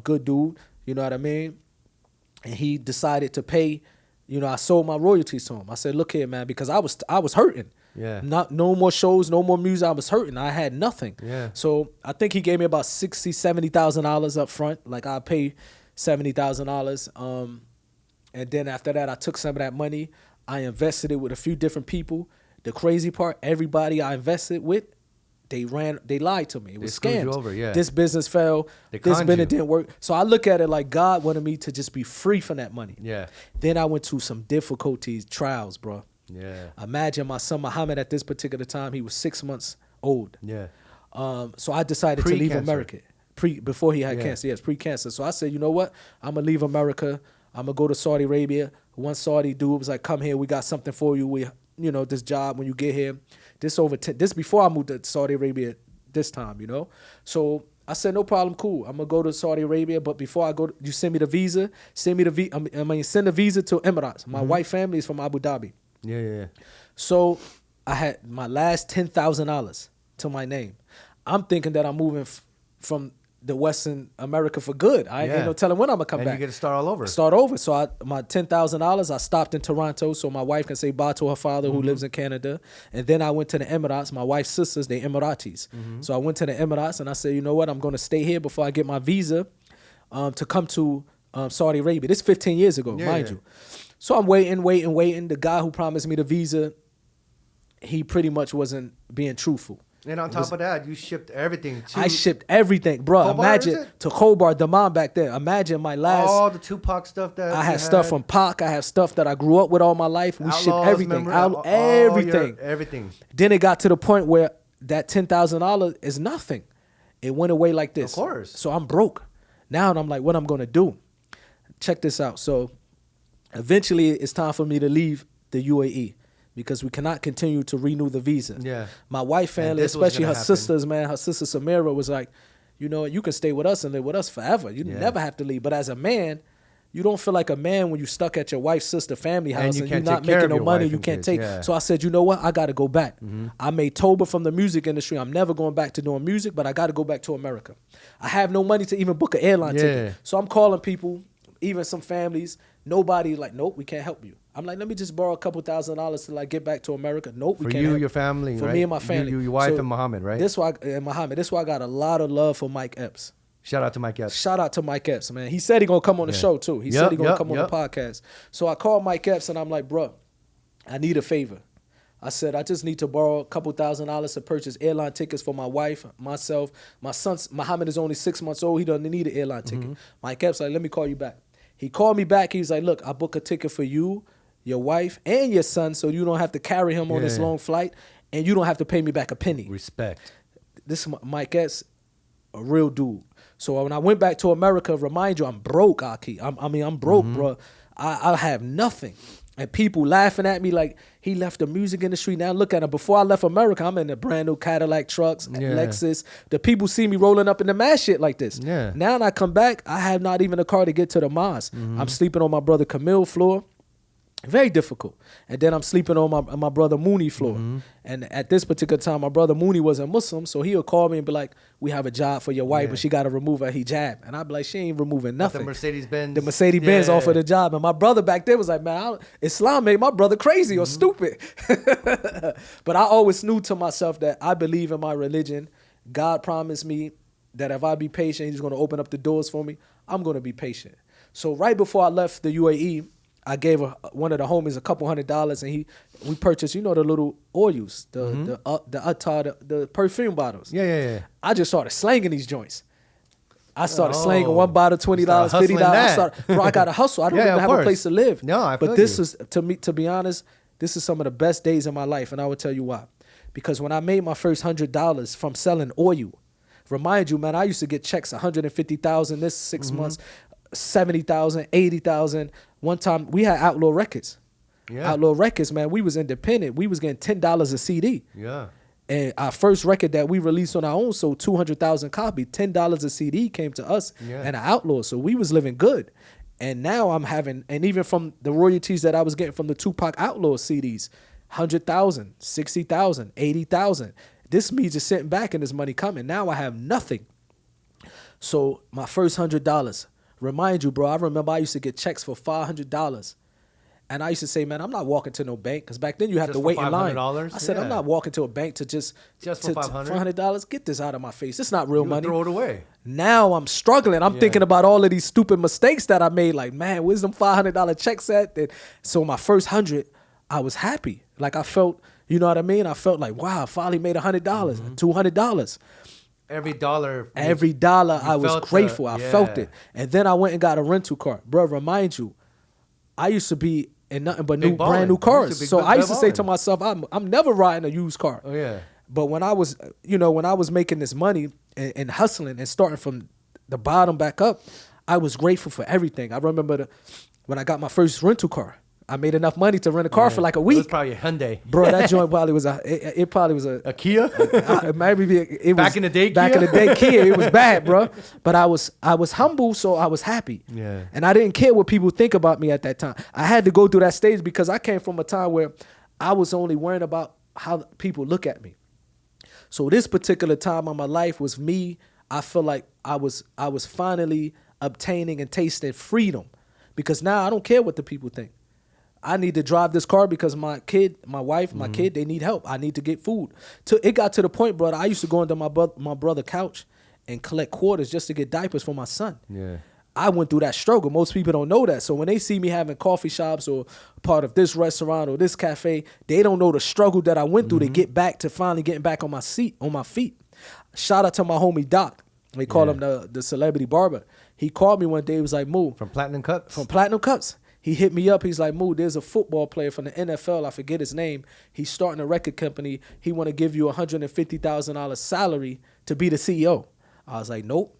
Good dude. You know what I mean? And he decided to pay, you know, I sold my royalties to him. I said, look here, man, because I was hurting. Yeah. No more shows, no more music. I was hurting. I had nothing. Yeah. So I think he gave me about $60,000, $70,000 up front. Like, I pay $70,000. And then after that, I took some of that money. I invested it with a few different people. The crazy part, everybody I invested with, they lied to me. It was scams. You over, This business fell. This business didn't work. So I look at it like God wanted me to just be free from that money. Yeah. Then I went through some difficulties, trials, bro. Yeah. Imagine my son Muhammad at this particular time, he was 6 months old. Yeah. So I decided to leave America. Before he had cancer, yes, pre-cancer. So I said, you know what? I'm going to leave America. I'm going to go to Saudi Arabia. One Saudi dude was like, come here. We got something for you. This job when you get here. This before I moved to Saudi Arabia this time, you know? So I said, no problem, cool. I'm going to go to Saudi Arabia, but before I go, you send me the visa. Send the visa to Emirates. My white family is from Abu Dhabi. Yeah. So I had my last $10,000 to my name. I'm thinking that I'm moving from the Western America for good. I ain't no telling when I'm gonna come back. And you get to start all over. So my $10,000, I stopped in Toronto so my wife can say bye to her father who lives in Canada. And then I went to the Emirates. My wife's sisters, they Emiratis. So I went to the Emirates and I said, you know what? I'm gonna stay here before I get my visa to come to Saudi Arabia. This 15 years ago, mind you. So I'm waiting. The guy who promised me the visa, he pretty much wasn't being truthful. And on top of that, you shipped everything to... I shipped everything, bro. Hobart, imagine to Hobart, the mom back there. Imagine my last... All the Tupac stuff that I had stuff from Pac. I have stuff that I grew up with all my life. We shipped everything. Everything. Then it got to the point where that $10,000 is nothing. It went away like this. Of course. So I'm broke. Now I'm like, what I'm going to do? Check this out. So eventually it's time for me to leave the UAE. Because we cannot continue to renew the visa. Yeah. My wife family, especially her sisters, man, her sister Samira was like, you know, you can stay with us and live with us forever. You never have to leave. But as a man, you don't feel like a man when you're stuck at your wife's sister family house and you're not making no money. You can't take. So I said, you know what? I got to go back. I made Toba from the music industry. I'm never going back to doing music, but I got to go back to America. I have no money to even book an airline ticket. So I'm calling people, even some families. Nobody like, nope, we can't help you. I'm like, let me just borrow a couple $1,000 to like get back to America. Nope, we can't. For you, your family, for me and my family, your wife and Muhammad, right? This why This why I got a lot of love for Mike Epps. Shout out to Mike Epps. Shout out to Mike Epps, man. He said he gonna come on the show too. He said he gonna come on the podcast. So I called Mike Epps and I'm like, bro, I need a favor. I said, I just need to borrow a couple $1,000 to purchase airline tickets for my wife, myself. My son, Muhammad, is only 6 months old. He doesn't need an airline ticket. Mike Epps like, let me call you back. He called me back. He was like, look, I book a ticket for you, your wife, and your son so you don't have to carry him on this long flight, and you don't have to pay me back a penny. Respect. This is Mike S., a real dude. So when I went back to America, remind you, I'm broke, Aki. I'm broke, bro. I have nothing. And people laughing at me like he left the music industry. Now look at him. Before I left America, I'm in a brand new Cadillac trucks, Lexus. The people see me rolling up in the mad shit like this. Yeah. Now when I come back, I have not even a car to get to the mosque. I'm sleeping on my brother Camille floor. Very difficult. And then I'm sleeping on my brother Mooney floor. And at this particular time, my brother Mooney wasn't Muslim, so he'll call me and be like, we have a job for your wife, but she got to remove her hijab. And I'd be like, she ain't removing nothing. The Mercedes-Benz. The Mercedes-Benz off of the job. And my brother back there was like, man, Islam made my brother crazy or stupid. But I always knew to myself that I believe in my religion. God promised me that if I be patient, he's going to open up the doors for me. I'm going to be patient. So right before I left the UAE, I gave one of the homies a couple $100 and we purchased, you know, the little oils, the MUTAH, the perfume bottles. Yeah. I just started slanging these joints. I started slanging one bottle, $20, $50. I got to hustle. I don't even have a place to live. No, I feel But this is, to be honest, this is some of the best days of my life, and I will tell you why. Because when I made my first $100 from selling oil, remind you, man, I used to get checks $150,000 this 6 months, 70,000, 80,000. One time we had Outlaw Records. Yeah. Outlaw Records, man, we was independent. We was getting $10 a CD. Yeah. And our first record that we released on our own sold 200,000 copies. $10 a CD came to us and an Outlaw. So we was living good. And now I'm having, and even from the royalties that I was getting from the Tupac Outlaw CDs, 100,000, 60,000, 80,000. This me just sitting back and this money coming. Now I have nothing. So my first $100. Remind you, bro, I remember I used to get checks for $500. And I used to say, man, I'm not walking to no bank. Because back then you have to wait in line. I said, I'm not walking to a bank to just for $500. Get this out of my face. It's not real money. Throw it away. Now I'm struggling. I'm thinking about all of these stupid mistakes that I made. Like, man, where's them $500 checks at? So my first 100, I was happy. Like I felt, you know what I mean? I felt like, wow, I finally made $100, $200. Every dollar, I was grateful. I felt it. And then I went and got a rental car. Bro, remind you, I used to be in nothing but brand new cars. So I used to say to myself, I'm never riding a used car. Oh, yeah. But when I was, when I was making this money and hustling and starting from the bottom back up, I was grateful for everything. I remember when I got my first rental car. I made enough money to rent a car for like a week. It was probably a Hyundai. Bro, that joint probably was it probably was a Kia? Back in the day, Kia. It was bad, bro. But I was humble, so I was happy. Yeah. And I didn't care what people think about me at that time. I had to go through that stage because I came from a time where I was only worrying about how people look at me. So this particular time of my life was me. I feel like I was finally obtaining and tasting freedom, because now I don't care what the people think. I need to drive this car because my kid, my wife, my kid, they need help. I need to get food. It got to the point, brother, I used to go under my brother's couch and collect quarters just to get diapers for my son. Yeah. I went through that struggle. Most people don't know that. So when they see me having coffee shops or part of this restaurant or this cafe, they don't know the struggle that I went through to get back to finally getting back on my feet. Shout out to my homie Doc. They call him the celebrity barber. He called me one day. He was like, Moo. From Platinum Cups? From Platinum Cups. He hit me up. He's like, Moo, there's a football player from the NFL. I forget his name. He's starting a record company. He want to give you $150,000 salary to be the CEO. I was like, nope.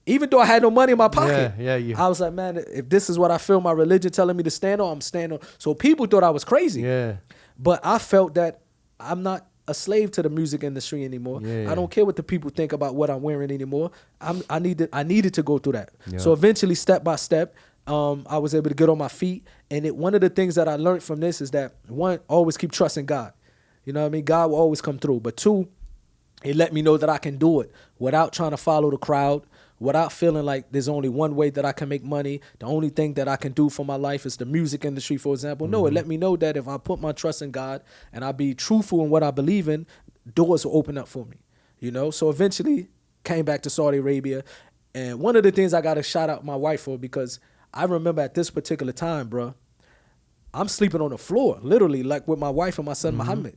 Even though I had no money in my pocket. I was like, man, if this is what I feel my religion telling me to stand on, I'm standing on. So people thought I was crazy. Yeah. But I felt that I'm not a slave to the music industry anymore. Yeah. I don't care what the people think about what I'm wearing anymore. I needed to go through that. Yeah. So eventually, step by step, I was able to get on my feet. And one of the things that I learned from this is that, one, always keep trusting God. You know what I mean? God will always come through. But two, it let me know that I can do it without trying to follow the crowd, without feeling like there's only one way that I can make money. The only thing that I can do for my life is the music industry, for example. No, it let me know that if I put my trust in God and I be truthful in what I believe in, doors will open up for me. You know? So eventually came back to Saudi Arabia. And one of the things I got to shout out my wife for, because I remember at this particular time, bro, I'm sleeping on the floor, literally, like with my wife and my son, Muhammad.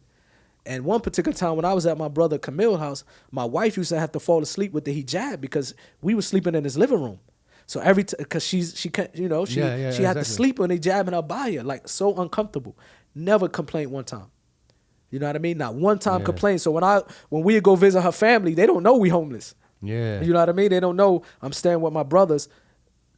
And one particular time when I was at my brother Camille's house, my wife used to have to fall asleep with the hijab because we were sleeping in his living room. So because she can't, you know, she had to sleep on hijab and abaya, like so uncomfortable. Never complained one time. You know what I mean? Not one time complained. So when we go visit her family, they don't know we homeless. Yeah. You know what I mean? They don't know I'm staying with my brothers.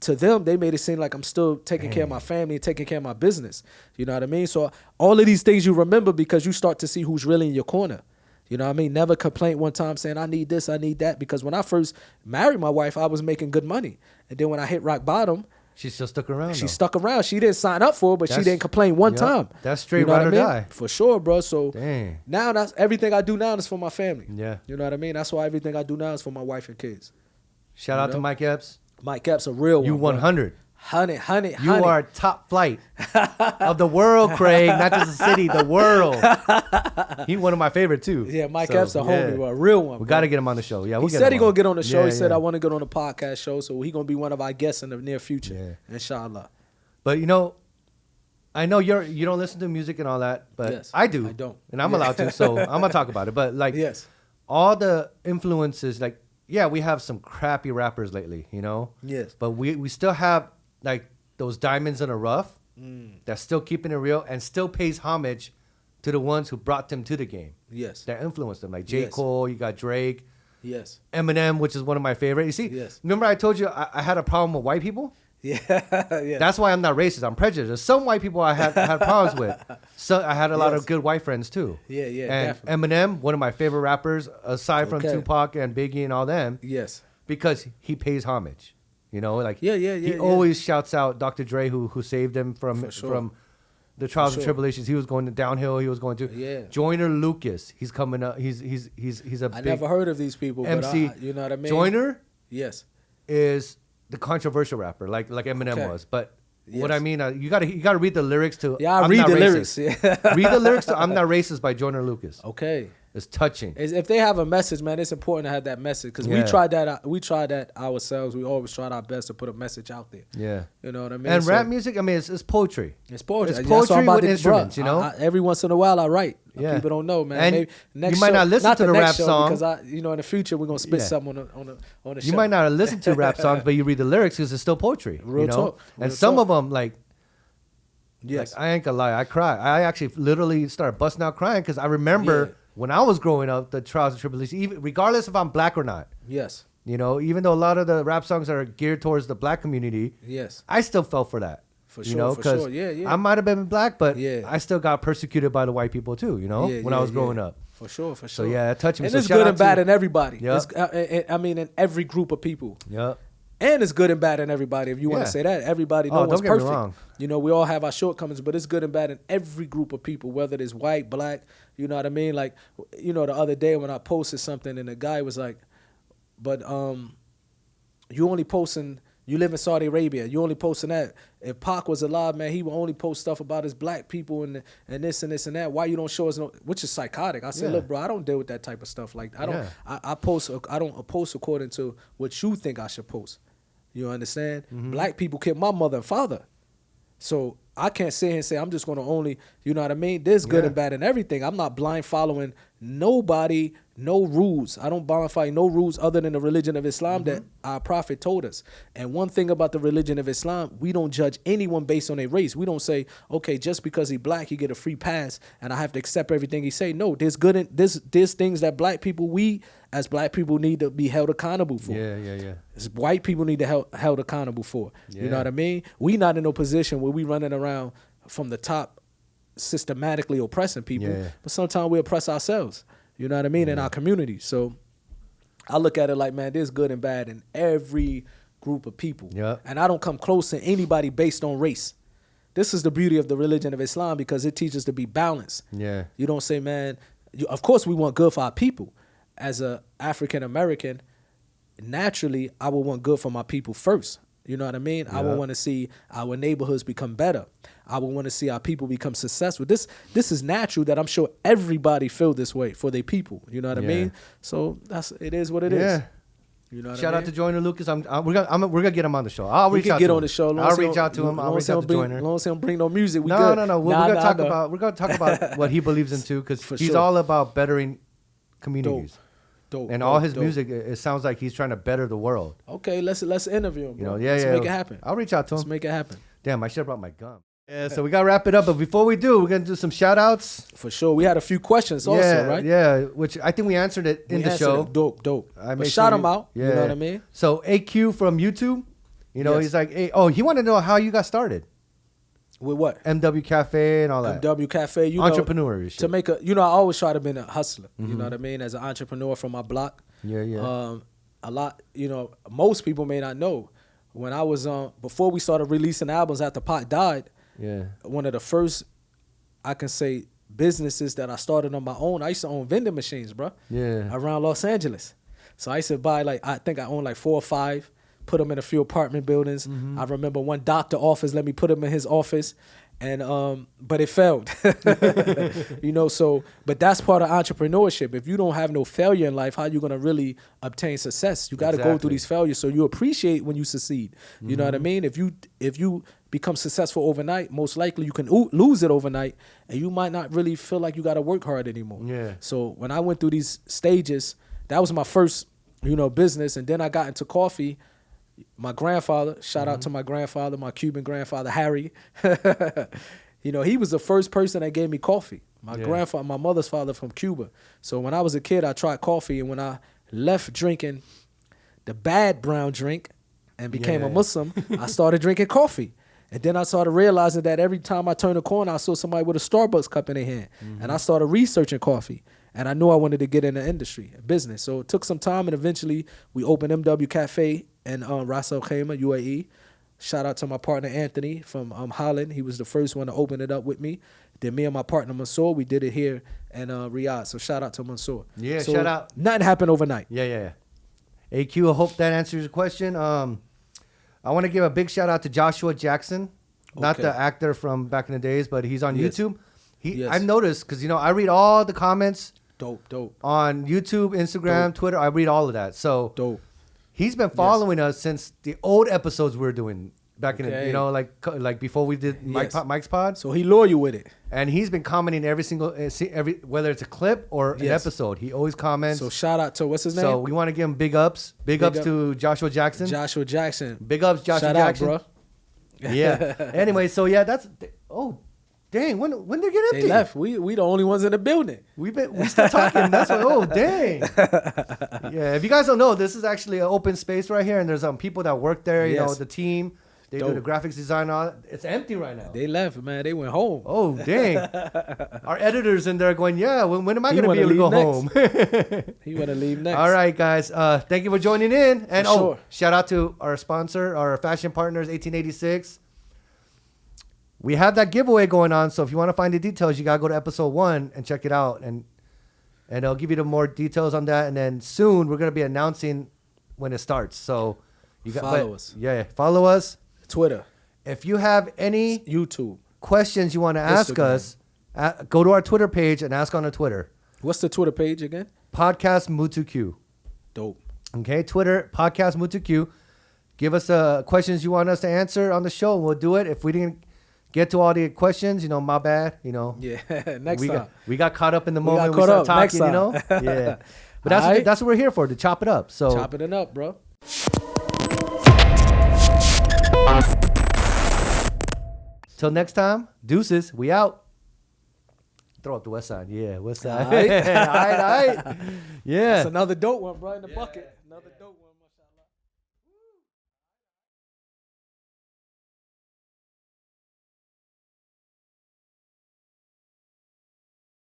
To them, they made it seem like I'm still taking care of my family and taking care of my business. You know what I mean? So all of these things you remember because you start to see who's really in your corner. You know what I mean? Never complained one time saying, I need this, I need that. Because when I first married my wife, I was making good money. And then when I hit rock bottom, she still stuck around. She stuck around. She didn't sign up for it, but she didn't complain one time. That's straight ride or die. For sure, bro. So dang. Now that's everything I do now is for my family. Yeah. You know what I mean? That's why everything I do now is for my wife and kids. Shout out to Mike Epps. Mike Epps, a real one. You 100. Honey. You are top flight of the world, Craig. Not just the city, the world. He's one of my favorite too. Yeah, Mike Epps, a homie, a real one. We got to get him on the show. Yeah, he said he's gonna get on the show. He said I want to get on the podcast show, so he's gonna be one of our guests in the near future, inshallah. But I know you don't listen to music and all that, but I do. I don't, and I'm allowed to, so I'm gonna talk about it. But like, all the influences, like. Yeah, we have some crappy rappers lately, you know? Yes. But we still have, like, those diamonds in the rough that's still keeping it real and still pays homage to the ones who brought them to the game. Yes. That influenced them. Like J. Cole, you got Drake. Yes. Eminem, which is one of my favorites. You see, remember I told you I had a problem with white people? Yeah. That's why I'm not racist. I'm prejudiced. There's some white people I had problems with. So I had a lot of good white friends too. Yeah, and definitely. Eminem, one of my favorite rappers, aside from Tupac and Biggie and all them. Yes. Because he pays homage. You know, like he always shouts out Dr. Dre who saved him from the trials and tribulations. He was going downhill. He was going to Joyner Lucas. He's coming up. He's a I big never heard of these people, MC. But you know what I mean? Joyner is the controversial rapper, like Eminem was. But what I mean, you gotta read the lyrics to. Yeah, I read the lyrics. Yeah. Read the lyrics to "I'm Not Racist" by Joyner Lucas. Okay. It's touching. If they have a message, man, it's important to have that message because we tried that ourselves. We always tried our best to put a message out there. Yeah, you know what I mean. And rap music, I mean, it's poetry. It's poetry. It's poetry with instruments. You know, every once in a while I write. Yeah. People don't know, man. And maybe next you might not listen to the rap song because in the future we're gonna spit something on the show. You might not listen to rap songs, but you read the lyrics because it's still poetry. Real talk. And some of them, like, I ain't gonna lie, I cry. I actually literally started busting out crying because I remember when I was growing up, the trials and tribulations, even regardless if I'm black or not. Yes. You know, even though a lot of the rap songs are geared towards the black community. Yes. I still felt for that. For sure, for sure. Yeah. I might have been black, but I still got persecuted by the white people too, you know, when I was growing up. For sure. So yeah, it touched me. And so it's good and bad in everybody. Yep. I mean, in every group of people. Yep. And it's good and bad in everybody. If you want to say that, everybody, no one's perfect. Wrong. You know, we all have our shortcomings, but it's good and bad in every group of people, whether it's white, black. You know what I mean? Like, you know, the other day when I posted something and the guy was like, "But you only posting. You live in Saudi Arabia. You only posting that. If Pac was alive, man, he would only post stuff about his black people and this and this and that. Why you don't show us no?" Which is psychotic. I said, "Look, bro, I don't deal with that type of stuff. Like, I don't. I post. I don't post according to what you think I should post. You understand? Black people killed my mother and father. So I can't sit here and say I'm just going to only, you know what I mean? There's good and bad in everything. I'm not blind following nobody, no rules. I don't blind follow no rules other than the religion of Islam that our prophet told us. And one thing about the religion of Islam, we don't judge anyone based on a race. We don't say, okay, just because he's black, he get a free pass and I have to accept everything he say. No, there's good and there's things that black people, we as black people need to be held accountable for. As white people need to held accountable for. You know what I mean? We not in no position where we running around from the top systematically oppressing people, but sometimes we oppress ourselves. You know what I mean? In our community. So I look at it like, man, there's good and bad in every group of people. And I don't come close to anybody based on race. This is the beauty of the religion of Islam because it teaches to be balanced. You don't say, man, of course we want good for our people. As a African American, naturally, I would want good for my people first. You know what I mean? I would want to see our neighborhoods become better. I would want to see our people become successful. This is natural that I'm sure everybody feel this way for their people. You know what I mean? So it is what it is. You know what Shout I mean? out to Joyner Lucas. We're gonna get him on the show. I'll reach out to him. On the show. I'll reach out to him. I'll reach out to Joyner. As long as he don't bring no music, we no, good. No. We're gonna talk about what he believes in too, because he's all about bettering communities. Dope, all his music, it sounds like he's trying to better the world. Okay, let's interview him. Bro. You know, let's make it happen. I'll reach out to him. Let's make it happen. Damn, I should have brought my gum. Yeah, so we gotta wrap it up, but before we do, we're gonna do some shout outs. For sure. We had a few questions also, right? Yeah, which I think we answered it in the show. Dope. But shout him out. You know what I mean? So AQ from YouTube, you know, he's like, hey, he wanted to know how you got started. With what? MW Cafe and all that. MW Cafe, you entrepreneur know. To make I always try to be a hustler. You know what I mean? As an entrepreneur from my block. A lot, you know, most people may not know. When I was before we started releasing albums after Pac died, one of the first, I can say, businesses that I started on my own, I used to own vending machines, bro. Around Los Angeles. So I used to buy I think I owned 4 or 5, put them in a few apartment buildings. I remember one doctor office let me put him in his office. And but it failed. You know, so but that's part of entrepreneurship. If you don't have no failure in life, how you gonna really obtain success? You gotta go through these failures so you appreciate when you succeed. You know what I mean? If you become successful overnight, most likely you can lose it overnight and you might not really feel like you gotta work hard anymore. So when I went through these stages, that was my first, you know, business, and then I got into coffee. My grandfather, shout out to my grandfather, my Cuban grandfather, Harry. You know, he was the first person that gave me coffee. My grandfather, my mother's father from Cuba. So when I was a kid, I tried coffee. And when I left drinking the bad brown drink and became a Muslim, I started drinking coffee. And then I started realizing that every time I turned a corner, I saw somebody with a Starbucks cup in their hand. And I started researching coffee. And I knew I wanted to get in the industry, business. So it took some time, and eventually we opened MW Cafe in Ras Al Khaimah, UAE. Shout out to my partner Anthony from Holland. He was the first one to open it up with me. Then me and my partner Mansour, we did it here in Riyadh. So shout out to Mansour. Yeah, so shout out. Nothing happened overnight. Yeah. AQ, I hope that answers your question. I want to give a big shout out to Joshua Jackson, not the actor from back in the days, but he's on YouTube. I've noticed, because, you know, I read all the comments. Dope. On YouTube, Instagram, Twitter, I read all of that. So dope. He's been following us since the old episodes we were doing back in the, you know, like before we did Mike's Pod. So he loyal with it. And he's been commenting every whether it's a clip or an episode. He always comments. So shout out to, what's his name? So we want to give him big ups. Big ups to Joshua Jackson. Joshua Jackson. Big ups, Joshua Jackson. Shout out, bro. Yeah. Anyway, so yeah, that's, dang, when they get empty? They left. We the only ones in the building. We still talking. That's why. Dang. Yeah. If you guys don't know, this is actually an open space right here, and there's people that work there. You know, the team. They do the graphics design. All it's empty right now. They left, man. They went home. Oh dang! Our editor's in there going, yeah. When am I gonna be able to go home? He want to leave next. All right, guys. Thank you for joining in. And sure. Shout out to our sponsor, our fashion partners, 1886. We have that giveaway going on. So if you want to find the details, you gotta go to episode 1 and check it out, and I'll give you the more details on that. And then soon we're gonna be announcing when it starts. So you got follow us. Yeah, follow us. Twitter. If you have any YouTube questions you want to ask us, go to our Twitter page and ask on the Twitter. What's the Twitter page again? Podcast MU2Q. Dope. Okay, Twitter, Podcast MU2Q. Give us questions you want us to answer on the show, and we'll do it. If we didn't get to all the questions, my bad. Yeah, next time. We got caught up in the moment. We started talking, Yeah. But that's what we're here for, to chop it up. So chopping it up, bro. Till next time, deuces. We out. Throw up the west side. Yeah, west side. All right. Yeah. That's another dope one, bro, in the bucket. Another dope one.